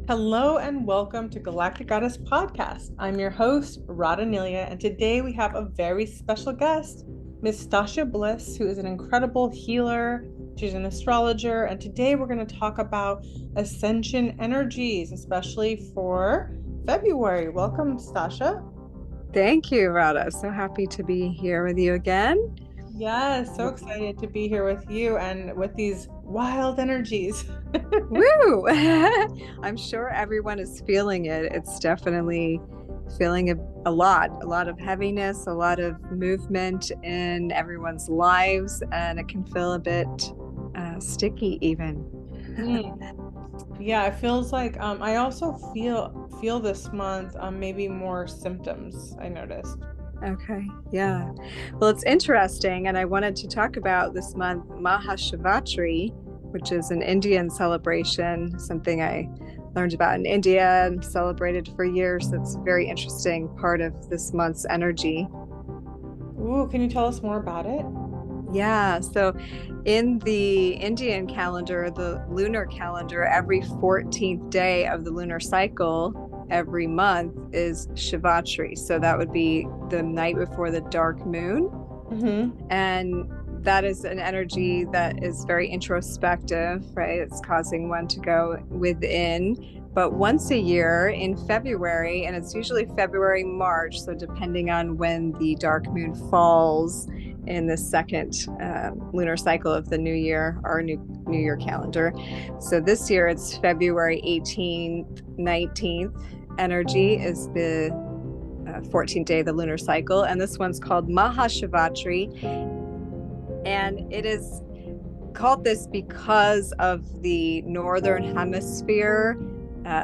Hello and welcome to Galactic Goddess Podcast. I'm your host, Radha Nilia, and today we have a very special guest, Miss Stasia Bliss, who is an incredible healer. She's an astrologer, and today we're going to talk about Ascension energies, especially for February. Welcome, Stasia. Thank you, Radha. So happy to be here with you again. Yes, so excited to be here with you and with these wild energies. Woo! I'm sure everyone is feeling it. It's definitely feeling a lot of heaviness, a lot of movement in everyone's lives, and it can feel a bit sticky even. Yeah, it feels like I also feel this month maybe more symptoms, I noticed. Okay, yeah. Well, it's interesting, and I wanted to talk about this month MahaShivratri, which is an Indian celebration, something I learned about in India and celebrated for years. That's a very interesting part of this month's energy. Ooh, can you tell us more about it? Yeah, so in the Indian calendar, the lunar calendar, every 14th day of the lunar cycle every month is Shivatri. So that would be the night before the dark moon. And that is an energy that is very introspective, right? It's causing one to go within. But once a year in February, and it's usually February, March, so depending on when the dark moon falls in the second lunar cycle of the new year, our new year calendar. So this year it's February 18th, 19th. Energy is the 14th day of the lunar cycle, and this one's called MahaShivratri, and it is called this because of the northern hemisphere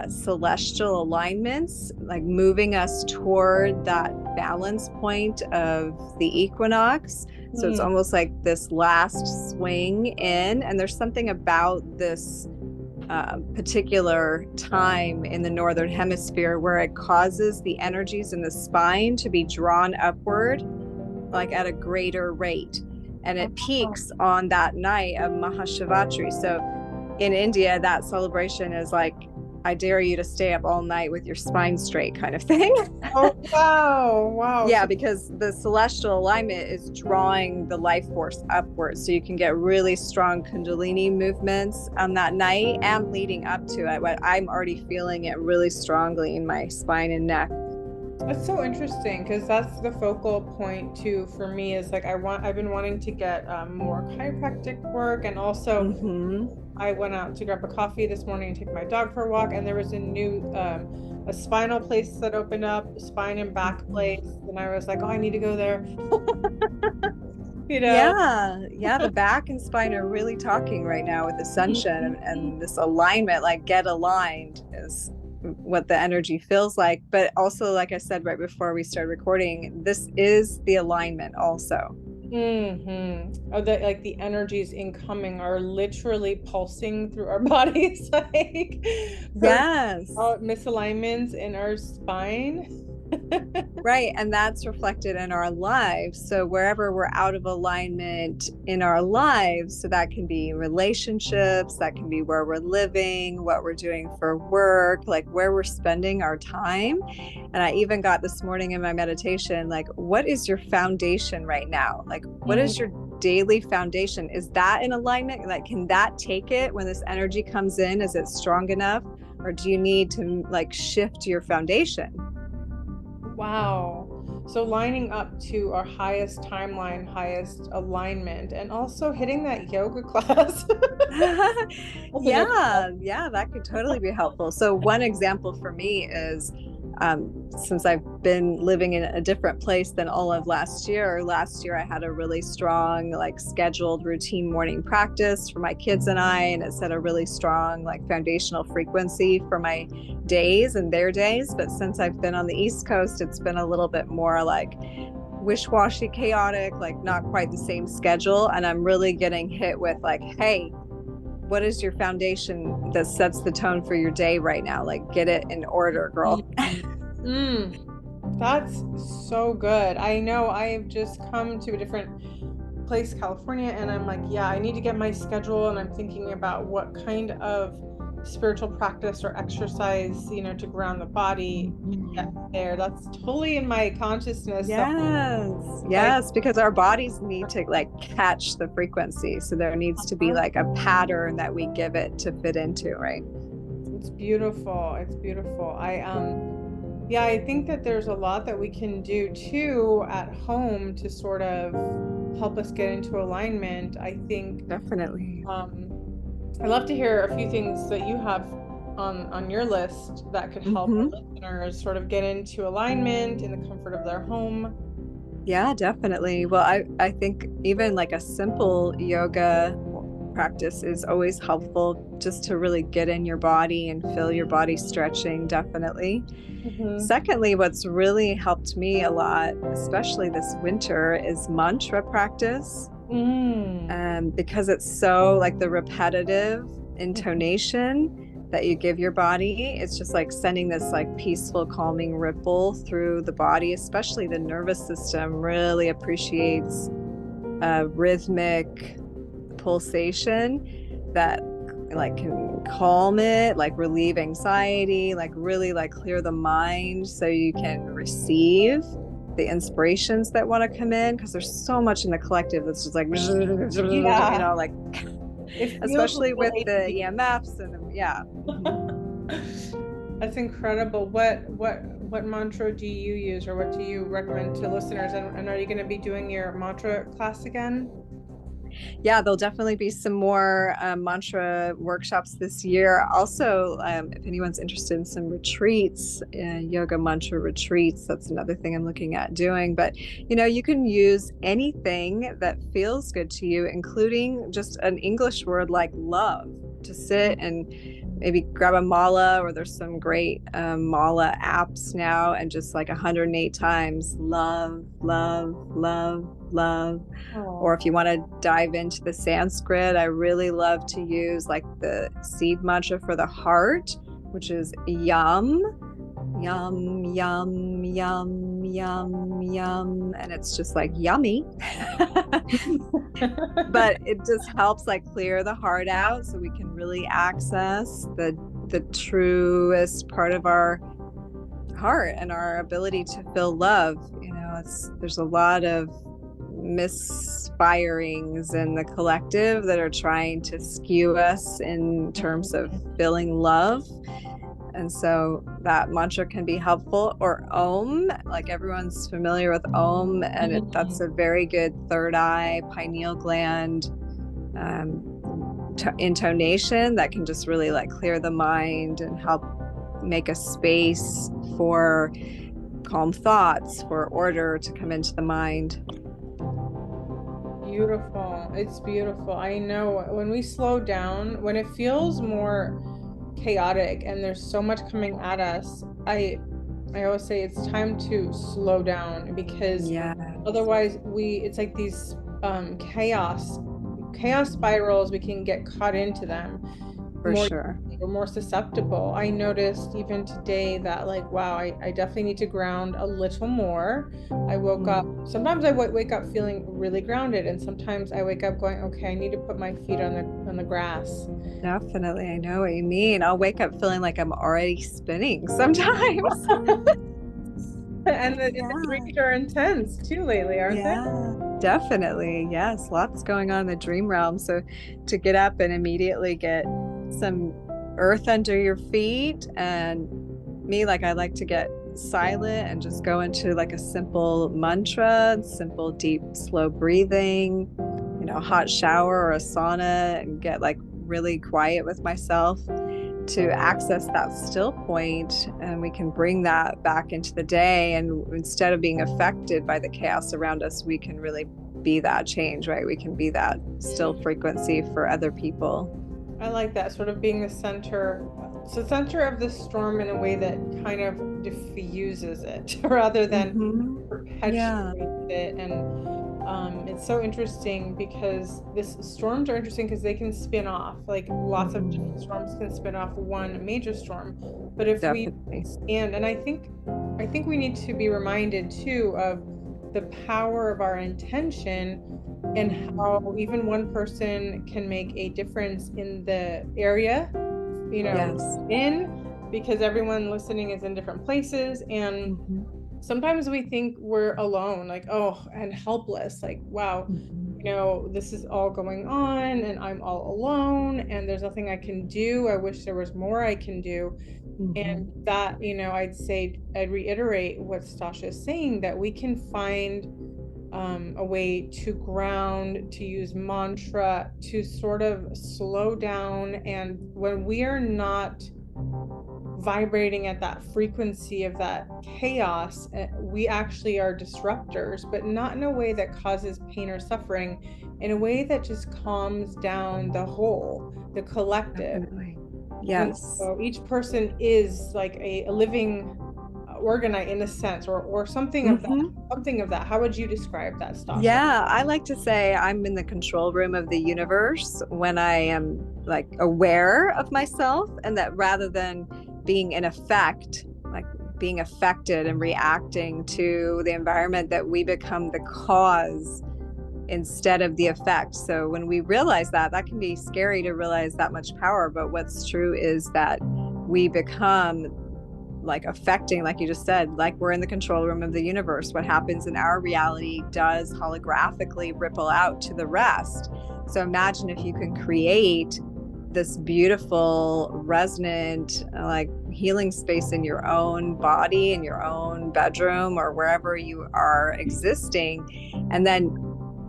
celestial alignments, like moving us toward that balance point of the equinox. So it's almost like this last swing in, and there's something about this particular time in the northern hemisphere where it causes the energies in the spine to be drawn upward, like at a greater rate. And it peaks on that night of MahaShivratri. So in India, that celebration is like, I dare you to stay up all night with your spine straight kind of thing. Oh, wow. Yeah, because the celestial alignment is drawing the life force upwards. So you can get really strong Kundalini movements on that night and leading up to it. But I'm already feeling it really strongly in my spine and neck. That's so interesting because that's the focal point too for me is like I've been wanting to get more chiropractic work, and also I went out to grab a coffee this morning and take my dog for a walk, and there was a new a spinal place that opened up, spine and back place, and I was like, oh, I need to go there. Yeah, the back and spine are really talking right now with Ascension and this alignment, like get aligned is what the energy feels like. But also, like I said right before we started recording, this is the alignment also. Oh, that like the energies incoming are literally pulsing through our bodies, like yes, misalignments in our spine. Right. And that's reflected in our lives. So wherever we're out of alignment in our lives, so that can be relationships, that can be where we're living, what we're doing for work, like where we're spending our time. And I even got this morning in my meditation, like, what is your foundation right now? Like, what is your daily foundation? Is that in alignment? Like, can that take it when this energy comes in? Is it strong enough? Or do you need to like shift your foundation? Wow. So lining up to our highest timeline, highest alignment, and also hitting that yoga class. Yeah, that could totally be helpful. So one example for me is since I've been living in a different place than all of last year I had a really strong, like scheduled routine morning practice for my kids and I, and it set a really strong, like foundational frequency for my days and their days. But since I've been on the East Coast, it's been a little bit more like wish-washy, chaotic, like not quite the same schedule. And I'm really getting hit with like, hey, what is your foundation that sets the tone for your day right now? Like, get it in order, girl. That's so good. I know I've just come to a different place, California, and I'm like, yeah, I need to get my schedule, and I'm thinking about what kind of spiritual practice or exercise, to ground the body, get there. That's totally in my consciousness. Yes, because our bodies need to like catch the frequency. So there needs to be like a pattern that we give it to fit into, right? It's beautiful. It's beautiful. I think that there's a lot that we can do too at home to sort of help us get into alignment. I think Definitely. I'd love to hear a few things that you have on your list that could help our listeners sort of get into alignment in the comfort of their home. Yeah, definitely. Well, I think even like a simple yoga practice is always helpful, just to really get in your body and feel your body stretching, definitely. Secondly, what's really helped me a lot, especially this winter, is mantra practice. Because it's so like the repetitive intonation that you give your body, it's just like sending this like peaceful, calming ripple through the body. Especially the nervous system really appreciates rhythmic pulsation that like can calm it, like relieve anxiety, like really like clear the mind so you can receive the inspirations that want to come in, because there's so much in the collective that's just like like especially with the EMFs and That's incredible. What mantra do you use, or what do you recommend to listeners? And are you going to be doing your mantra class again? Yeah, there'll definitely be some more mantra workshops this year. Also, if anyone's interested in some retreats, yoga mantra retreats, that's another thing I'm looking at doing. But, you can use anything that feels good to you, including just an English word like love, to sit and maybe grab a mala, or there's some great mala apps now, and just like 108 times love, love, love, love. Or if you want to dive into the Sanskrit, I really love to use like the seed mantra for the heart, which is yum, yum, yum, yum, yum, yum. And it's just like yummy. But it just helps like clear the heart out so we can really access the truest part of our heart and our ability to feel love. There's a lot of misfirings in the collective that are trying to skew us in terms of feeling love. And so that mantra can be helpful. Or Om, like everyone's familiar with Om, and that's a very good third eye, pineal gland intonation that can just really like clear the mind and help make a space for calm thoughts, for order to come into the mind. Beautiful. It's beautiful. I know when we slow down, when it feels more chaotic and there's so much coming at us, I always say it's time to slow down, because otherwise it's like these chaos spirals, we can get caught into them. Sure. We're more susceptible. I noticed even today that like, wow, I definitely need to ground a little more. I woke up, sometimes I wake up feeling really grounded, and sometimes I wake up going, okay, I need to put my feet on the grass. Definitely. I know what you mean. I'll wake up feeling like I'm already spinning sometimes. And the dreams are intense too lately, aren't they? Definitely. Yes. Lots going on in the dream realm. So to get up and immediately get some earth under your feet, and me, like I like to get silent and just go into like a simple mantra, simple, deep, slow breathing, hot shower or a sauna, and get like really quiet with myself to access that still point. And we can bring that back into the day, and instead of being affected by the chaos around us, we can really be that change, right? We can be that still frequency for other people. I like that, sort of being the center of the storm in a way that kind of diffuses it rather than perpetuates it. And it's so interesting because storms are interesting because they can spin off, like lots of different storms can spin off one major storm. But if we stand, and I think we need to be reminded too of the power of our intention, and how even one person can make a difference in the area Yes. because everyone listening is in different places. And sometimes we think we're alone, like, oh, and helpless, like, wow, this is all going on and I'm all alone and there's nothing I can do. I wish there was more I can do. And that, I'd reiterate what Stasia is saying, that we can find a way to ground, to use mantra, to sort of slow down. And when we are not vibrating at that frequency of that chaos, we actually are disruptors, but not in a way that causes pain or suffering, in a way that just calms down the whole, the collective. Definitely. Yes. And so each person is like a living organite in a sense, or something of that. How would you describe that, Stasia? Yeah, I like to say I'm in the control room of the universe when I am like aware of myself, and that rather than being in effect, like being affected and reacting to the environment, that we become the cause instead of the effect. So when we realize that can be scary to realize that much power, but what's true is that we become like affecting, like you just said, like we're in the control room of the universe. What happens in our reality does holographically ripple out to the rest. So imagine if you can create this beautiful, resonant, like healing space in your own body, in your own bedroom, or wherever you are existing, and then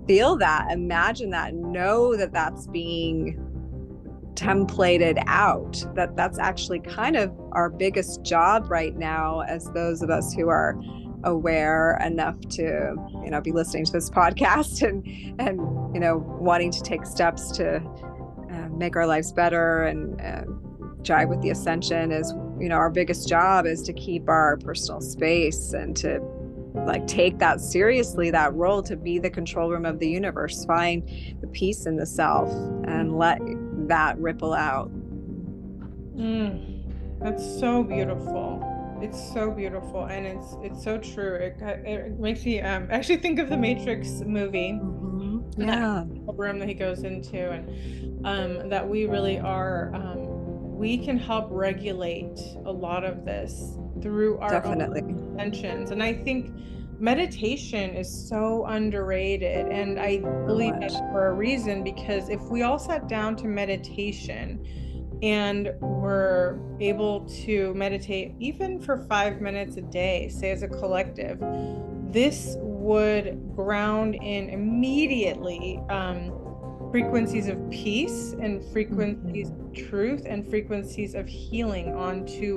feel that, imagine that, know that that's being templated out. That's actually kind of our biggest job right now, as those of us who are aware enough to be listening to this podcast and wanting to take steps to make our lives better and jive with the Ascension. Is our biggest job is to keep our personal space and to like take that seriously, that role to be the control room of the universe, find the peace in the self and let that ripple out. That's so beautiful. It's so beautiful, and it's so true. It makes me actually think of the Matrix movie. Yeah, that room that he goes into, and that we really are. We can help regulate a lot of this through our own intentions, and I think meditation is so underrated, and I believe that's for a reason, because if we all sat down to meditation and were able to meditate even for 5 minutes a day, say as a collective, this would ground in immediately frequencies of peace and frequencies of truth and frequencies of healing onto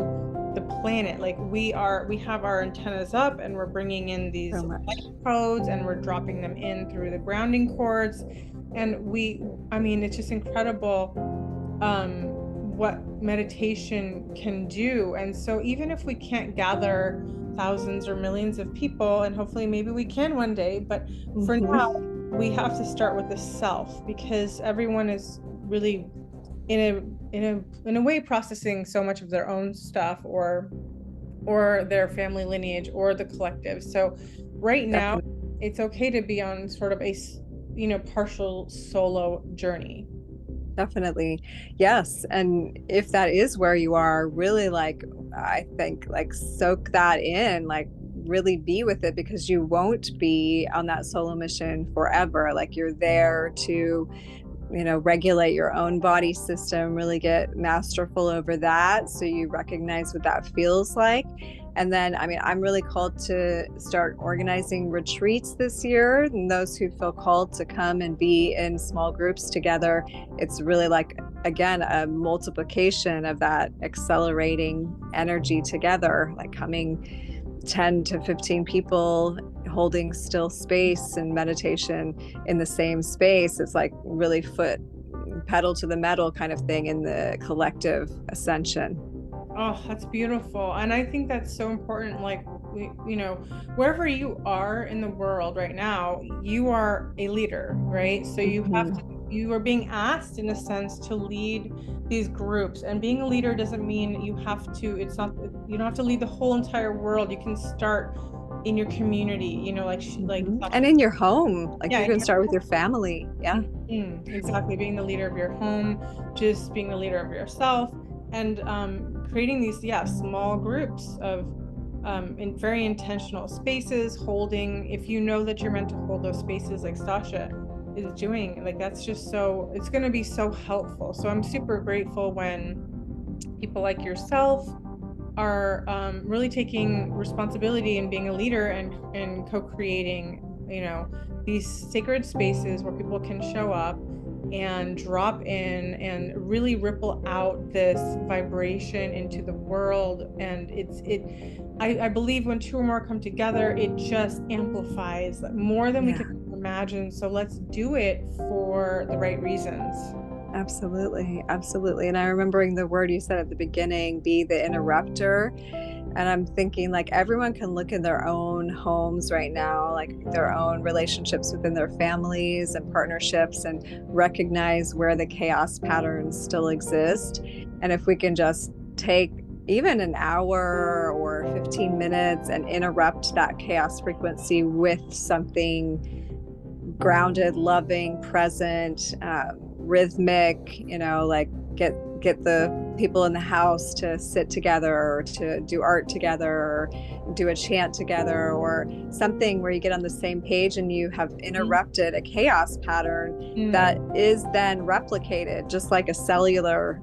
the planet. Like we have our antennas up and we're bringing in these electrodes and we're dropping them in through the grounding cords, and it's just incredible what meditation can do. And so even if we can't gather thousands or millions of people, and hopefully maybe we can one day, but for now we have to start with the self, because everyone is really in a way processing so much of their own stuff or their family lineage or the collective. So right now it's okay to be on sort of a partial solo journey. Definitely. Yes. And if that is where you are, really, like, I think, like, soak that in, like, really be with it, because you won't be on that solo mission forever. Like, you're there to, regulate your own body system, really get masterful over that, so you recognize what that feels like. And then, I'm really called to start organizing retreats this year, and those who feel called to come and be in small groups together. It's really like, again, a multiplication of that accelerating energy together, like coming 10 to 15 people holding still space and meditation in the same space. It's like really pedal to the metal kind of thing in the collective ascension. Oh, that's beautiful. And I think that's so important. Like, wherever you are in the world right now, you are a leader, right? So you are being asked, in a sense, to lead these groups. And being a leader doesn't mean you don't have to lead the whole entire world. You can start in your community, and in your home, like you can start with your family. Yeah. Exactly. Being the leader of your home, just being the leader of yourself. creating these small groups of in very intentional spaces, holding, if you know that you're meant to hold those spaces like Stasia is doing, like that's just so, it's going to be so helpful. So I'm super grateful when people like yourself are really taking responsibility and being a leader and co-creating, these sacred spaces where people can show up and drop in and really ripple out this vibration into the world. And I believe when two or more come together, it just amplifies more than we can imagine. So let's do it for the right reasons. Absolutely. Absolutely. And I'm remembering the word you said at the beginning, be the interrupter. And I'm thinking like everyone can look in their own homes right now, like their own relationships within their families and partnerships, and recognize where the chaos patterns still exist. And if we can just take even an hour or 15 minutes and interrupt that chaos frequency with something grounded, loving, present, rhythmic, like get the people in the house to sit together or to do art together or do a chant together or something where you get on the same page and you have interrupted a chaos pattern that is then replicated just like a cellular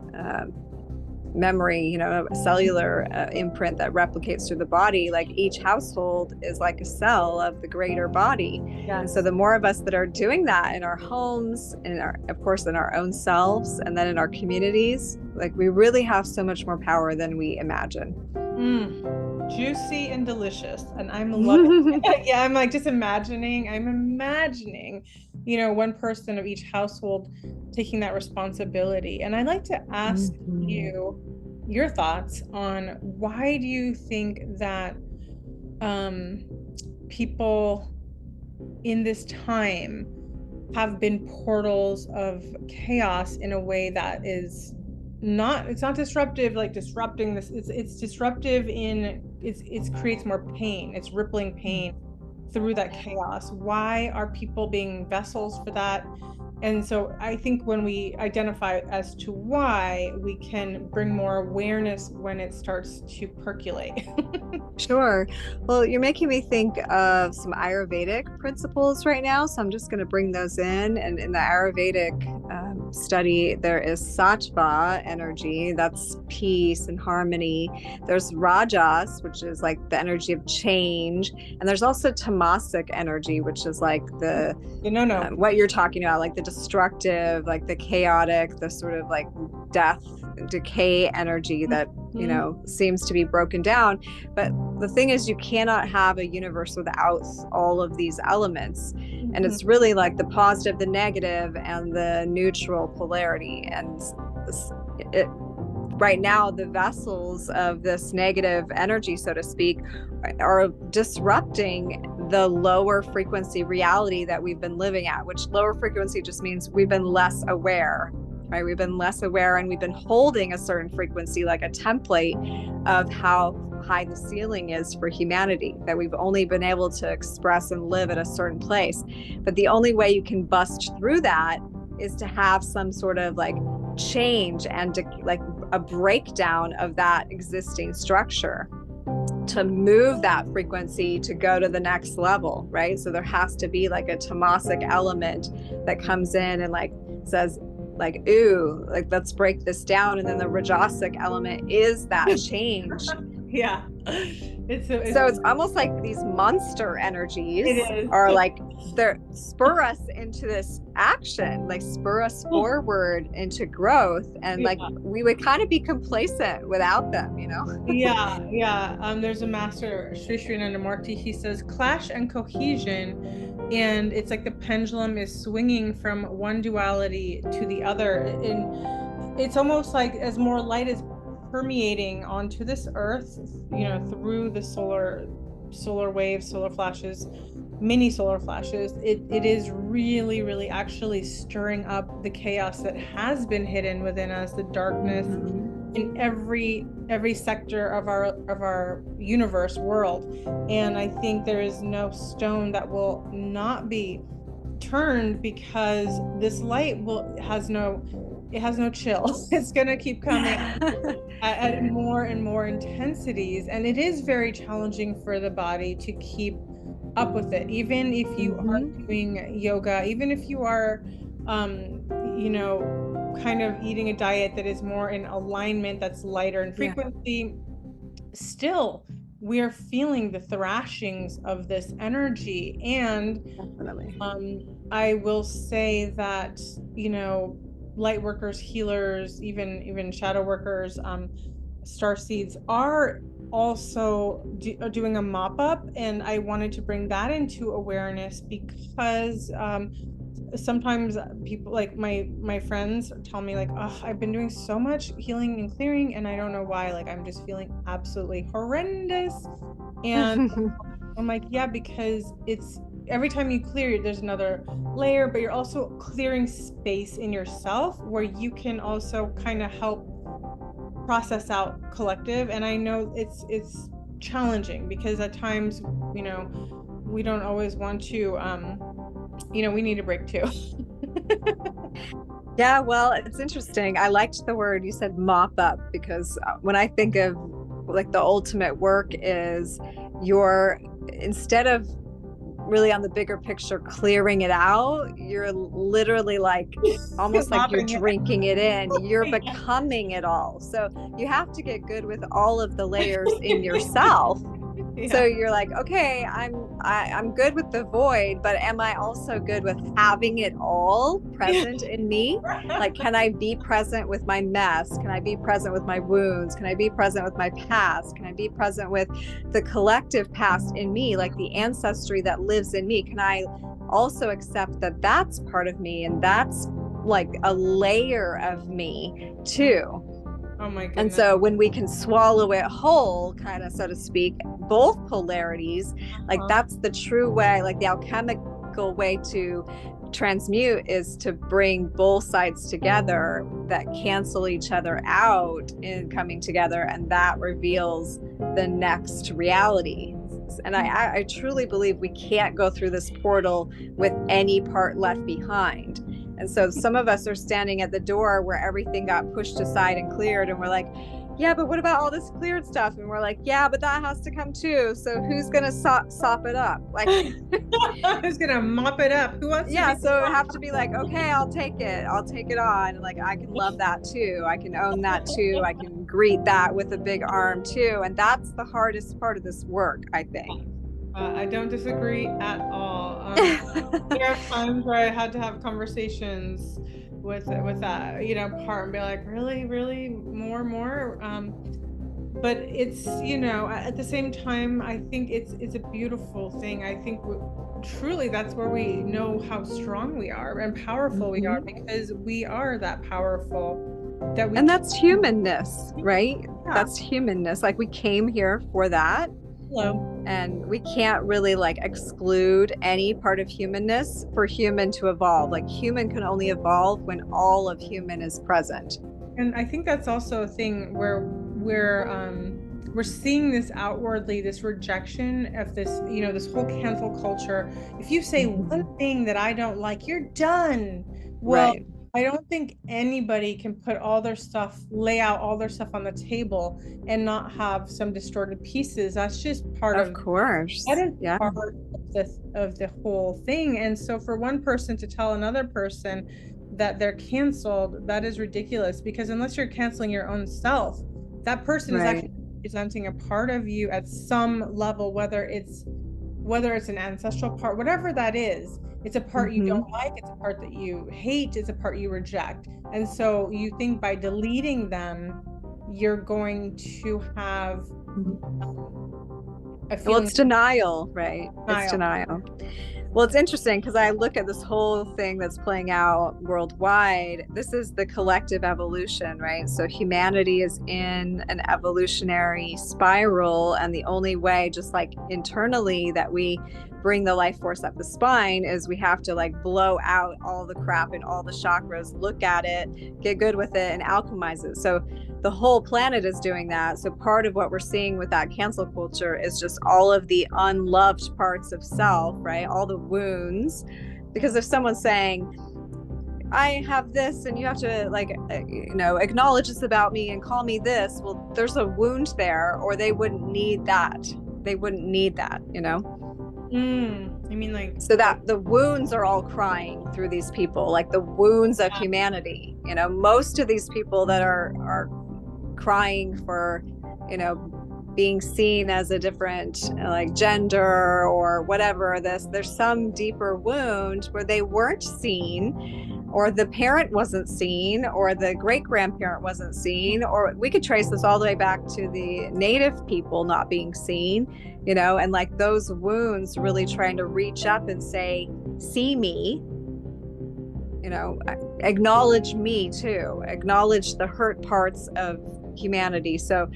memory, a cellular imprint that replicates through the body. Like each household is like a cell of the greater body. Yes. And so the more of us that are doing that in our homes, and of course in our own selves, and then in our communities, like we really have so much more power than we imagine. Juicy and delicious. And I'm loving it. Yeah, I'm like just imagining, one person of each household taking that responsibility. And I'd like to ask you your thoughts on why do you think that people in this time have been portals of chaos in a way that is not, it's not disruptive, like disrupting this, it's disruptive in, it creates more pain, it's rippling pain through that chaos. Why are people being vessels for that? And so I think when we identify as to why, we can bring more awareness when it starts to percolate. Sure. Well, you're making me think of some Ayurvedic principles right now. So I'm just going to bring those in. And in the Ayurvedic study, there is sattva energy, that's peace and harmony. There's rajas, which is like the energy of change. And there's also tamasic energy, which is like the, what you're talking about, like the destructive, like the chaotic, the sort of like death, decay energy that, seems to be broken down. But the thing is, you cannot have a universe without all of these elements. And it's really like the positive, the negative, and the neutral polarity. And right now, the vessels of this negative energy, so to speak, are disrupting the lower frequency reality that we've been living at, which lower frequency just means we've been less aware. Right? We've been less aware, and we've been holding a certain frequency, like a template of how high the ceiling is for humanity, that we've only been able to express and live at a certain place. But the only way you can bust through that is to have some sort of like change and like a breakdown of that existing structure to move that frequency to go to the next level, right? So there has to be like a tamasic element that comes in and like says, like, ooh, like let's break this down. And then the rajasic element is that change. Yeah. So it's almost like these monster energies are like, they're spur us into this action, like spur us forward into growth. And like we would kind of be complacent without them, Yeah. There's a master, Sri Nandamurti, he says clash and cohesion. And it's like the pendulum is swinging from one duality to the other. And it's almost like as more light is permeating onto this earth, through the solar waves, solar flashes, mini solar flashes, it is really, really actually stirring up the chaos that has been hidden within us, the darkness in every sector of our universe world. And I think there is no stone that will not be turned, because this light has no it has no chill. It's going to keep coming at more and more intensities. And it is very challenging for the body to keep up with it. Even if you are doing yoga, even if you are, you know, kind of eating a diet that is more in alignment, that's lighter in frequency, still we are feeling the thrashings of this energy. And I will say that, you know, light workers, healers, even shadow workers, star seeds are also doing a mop up, and I wanted to bring that into awareness because sometimes people, like my friends, tell me like, oh, I've been doing so much healing and clearing and I don't know why, like I'm just feeling absolutely horrendous. And I'm like, yeah, because it's every time you clear, there's another layer, but you're also clearing space in yourself where you can also kind of help process out collective. And I know it's challenging because at times, you know, we don't always want to, you know, we need a break too. Yeah, well, it's interesting. I liked the word you said, mop up, because when I think of like the ultimate work is instead of really on the bigger picture clearing it out, you're literally like almost like you're drinking it in. You're becoming it all. So you have to get good with all of the layers in yourself. So you're like, okay, I'm good with the void, but am I also good with having it all present in me? Like, can I be present with my mess? Can I be present with my wounds? Can I be present with my past? Can I be present with the collective past in me, like the ancestry that lives in me? Can I also accept that that's part of me and that's like a layer of me too? Oh my goodness. And so when we can swallow it whole, kind of, so to speak, both polarities, like that's the true way, like the alchemical way to transmute is to bring both sides together that cancel each other out in coming together. And that reveals the next reality. And I truly believe we can't go through this portal with any part left behind. And so some of us are standing at the door where everything got pushed aside and cleared. And we're like, yeah, but what about all this cleared stuff? And we're like, yeah, but that has to come too. So who's going to sop it up? Like, who's going to mop it up? Who wants to so have to be like, okay, I'll take it on. Like, I can love that too. I can own that too. I can greet that with a big arm too. And that's the hardest part of this work, I think. I don't disagree at all. There are times where I had to have conversations with that, you know, part and be like, really more. But it's, you know, at the same time, I think it's a beautiful thing. I think truly that's where we know how strong we are and powerful we are, because we are that powerful. And that's humanness, right? Yeah. That's humanness. Like, we came here for that. Hello. And we can't really like exclude any part of humanness for human to evolve. Like, human can only evolve when all of human is present. And I think that's also a thing where we're seeing this outwardly, this rejection of this, you know, this whole cancel culture. If you say one thing that I don't like, you're done. Well, right. I don't think anybody can put all their stuff, lay out all their stuff on the table and not have some distorted pieces. That's just part of course. That is part of the whole thing. And so for one person to tell another person that they're canceled, that is ridiculous, because unless you're canceling your own self, that person is actually presenting a part of you at some level, whether it's an ancestral part, whatever that is. It's a part you don't like, it's a part that you hate, it's a part you reject. And so you think by deleting them, you're going to have a feeling. Well, it's denial, right? It's denial. Well, it's interesting because I look at this whole thing that's playing out worldwide. This is the collective evolution, right? So humanity is in an evolutionary spiral, and the only way, just like internally, that we bring the life force up the spine is we have to like blow out all the crap in all the chakras, look at it, get good with it, and alchemize it. So the whole planet is doing that. So part of what we're seeing with that cancel culture is just all of the unloved parts of self, right? All the wounds. Because if someone's saying, I have this and you have to acknowledge this about me and call me this. Well, there's a wound there, or they wouldn't need that. They wouldn't need that, I mean, like, so that the wounds are all crying through these people, like the wounds of humanity. Most of these people that are crying for, being seen as a different like gender or whatever, there's some deeper wound where they weren't seen, or the parent wasn't seen, or the great grandparent wasn't seen, or we could trace this all the way back to the native people not being seen, and like those wounds really trying to reach up and say, see me, acknowledge me too, acknowledge the hurt parts of humanity. So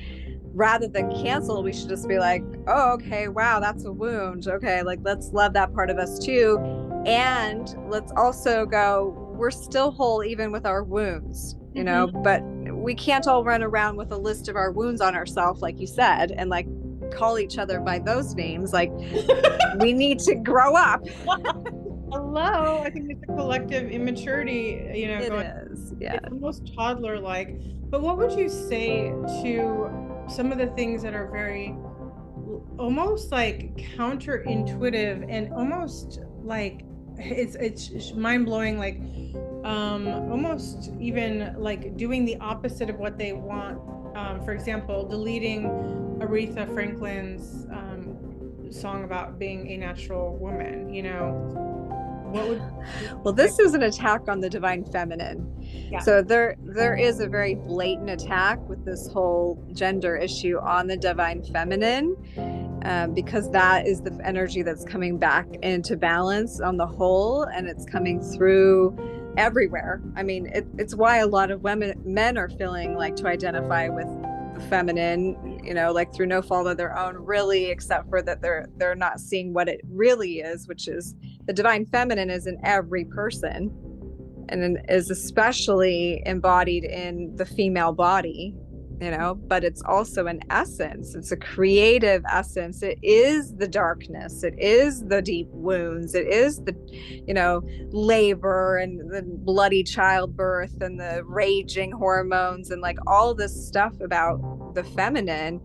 rather than cancel, we should just be like, oh, okay, wow, that's a wound. Okay, like let's love that part of us too. And let's also go, we're still whole even with our wounds, but we can't all run around with a list of our wounds on ourselves, like you said, and like call each other by those names. Like we need to grow up. Hello, I think it's a collective immaturity, It is, yeah. It's almost toddler-like. But what would you say to some of the things that are very almost like counterintuitive and almost like it's mind-blowing, like almost even like doing the opposite of what they want? For example, deleting Aretha Franklin's song about being a natural woman, well, this is an attack on the divine feminine. Yeah. So there is a very blatant attack with this whole gender issue on the divine feminine, because that is the energy that's coming back into balance on the whole, and it's coming through everywhere. I mean, it's why a lot of men are feeling like to identify with the feminine, like through no fault of their own, really, except for that they're not seeing what it really is, which is the divine feminine is in every person, and is especially embodied in the female body, but it's also an essence. It's a creative essence. It is the darkness. It is the deep wounds. It is the, labor and the bloody childbirth and the raging hormones and like all this stuff about the feminine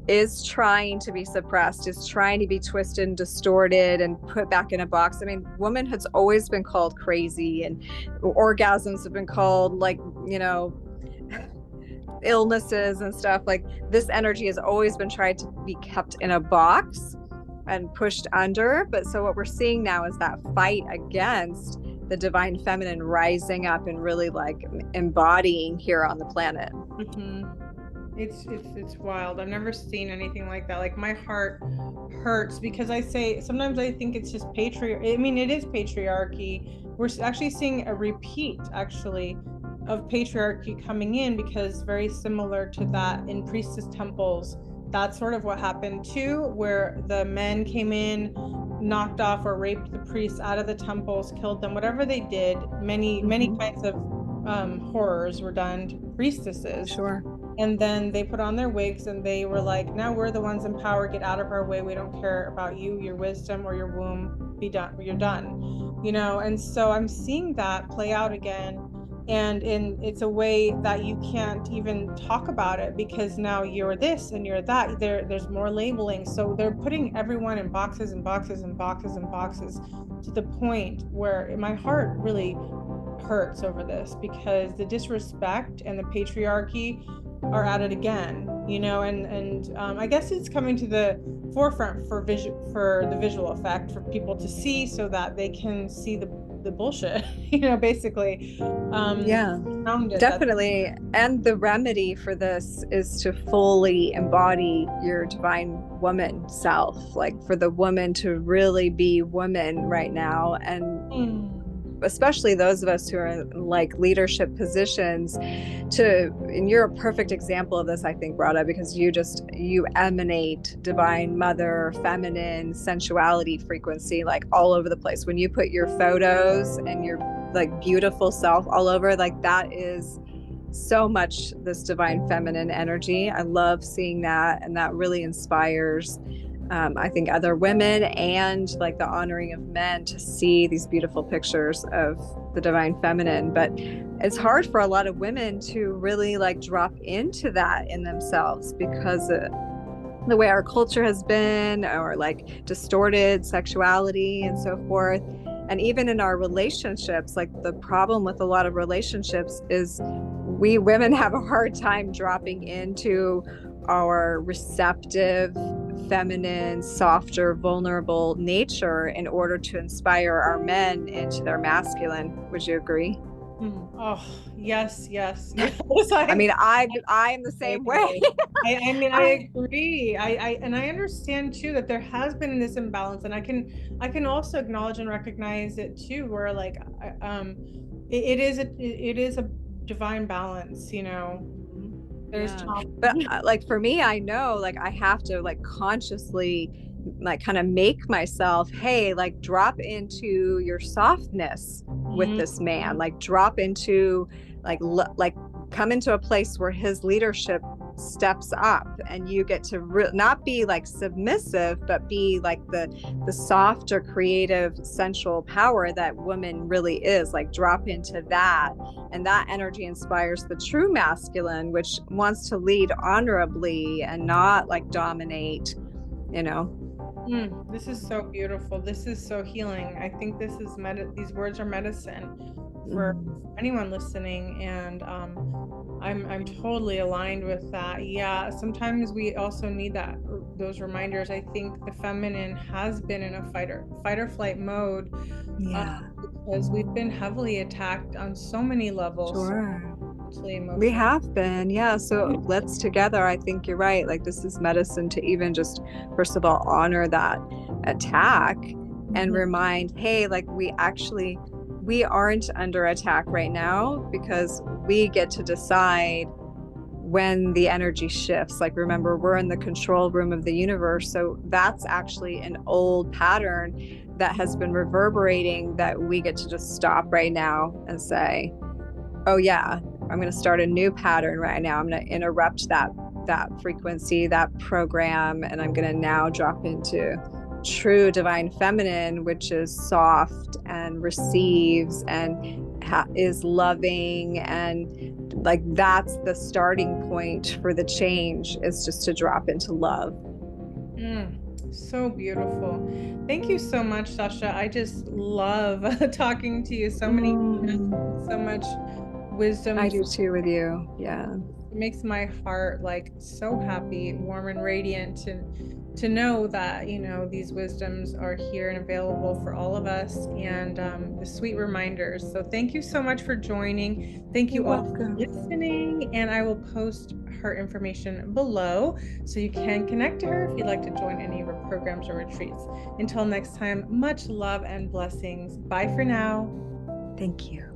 is trying to be suppressed, is trying to be twisted and distorted and put back in a box. I mean, womanhood's always been called crazy, and orgasms have been called like, illnesses and stuff. Like this energy has always been tried to be kept in a box and pushed under. But so what we're seeing now is that fight against the divine feminine rising up and really like embodying here on the planet. It's wild. I've never seen anything like that. Like my heart hurts because sometimes I think it's just patriarchy. I mean, it is patriarchy. We're actually seeing a repeat of patriarchy coming in, because very similar to that in priestess temples, that's sort of what happened too, where the men came in, knocked off or raped the priests out of the temples, killed them, whatever they did. Many kinds of horrors were done to priestesses. Sure. And then they put on their wigs and they were like, now we're the ones in power, get out of our way, we don't care about you, your wisdom or your womb, be done, you're done, and so I'm seeing that play out again. And it's a way that you can't even talk about it, because now you're this and you're that. There's more labeling. So they're putting everyone in boxes and boxes and boxes and boxes, to the point where my heart really hurts over this, because the disrespect and the patriarchy are at it again, and I guess it's coming to the forefront for the visual effect for people to see, so that they can see the bullshit, basically. Yeah, definitely. And the remedy for this is to fully embody your divine woman self, like for the woman to really be woman right now. And especially those of us who are in like leadership positions, and you're a perfect example of this, I think, Radha, because you emanate divine mother, feminine sensuality frequency, like all over the place. When you put your photos and your like beautiful self all over, like that is so much this divine feminine energy. I love seeing that, and that really inspires I think other women, and like the honoring of men, to see these beautiful pictures of the divine feminine. But it's hard for a lot of women to really like drop into that in themselves, because the way our culture has been, or like distorted sexuality and so forth. And even in our relationships, like the problem with a lot of relationships is we women have a hard time dropping into our receptive, feminine, softer, vulnerable nature in order to inspire our men into their masculine. Would you agree? Oh, yes, yes, yes. I mean, I'm the same way. I mean, I agree. And I understand too that there has been this imbalance, and I can also acknowledge and recognize it too, where like, it is a divine balance, you know. There's But like for me, I know like I have to like consciously like kind of make myself, hey, like drop into your softness with this man, like drop into like come into a place where his leadership steps up, and you get to not be like submissive, but be like the softer, creative, sensual power that woman really is. Like drop into that, and that energy inspires the true masculine, which wants to lead honorably and not like dominate, you know. This is so beautiful. This is so healing. I think this is these words are medicine for anyone listening, and I'm totally aligned with that. Yeah, sometimes we also need those reminders. I think the feminine has been in a fight or flight mode, because we've been heavily attacked on so many levels. Sure. We have been, yeah. So let's together, I think you're right. Like this is medicine to even just, first of all, honor that attack and remind, hey, like we aren't under attack right now, because we get to decide when the energy shifts. Like remember, we're in the control room of the universe. So that's actually an old pattern that has been reverberating, that we get to just stop right now and say, oh yeah, I'm going to start a new pattern right now. I'm going to interrupt that frequency, that program, and I'm going to now drop into true divine feminine, which is soft and receives and is loving. And like that's the starting point for the change, is just to drop into love. So beautiful. Thank you so much, Stasia. I just love talking to you. So much wisdom. I do too with you. Yeah. It makes my heart like so happy, warm and radiant to know that, you know, these wisdoms are here and available for all of us, and the sweet reminders. So thank you so much for joining. Thank you all for listening, and I will post her information below so you can connect to her if you'd like to join any of her programs or retreats. Until next time, much love and blessings. Bye for now. Thank you.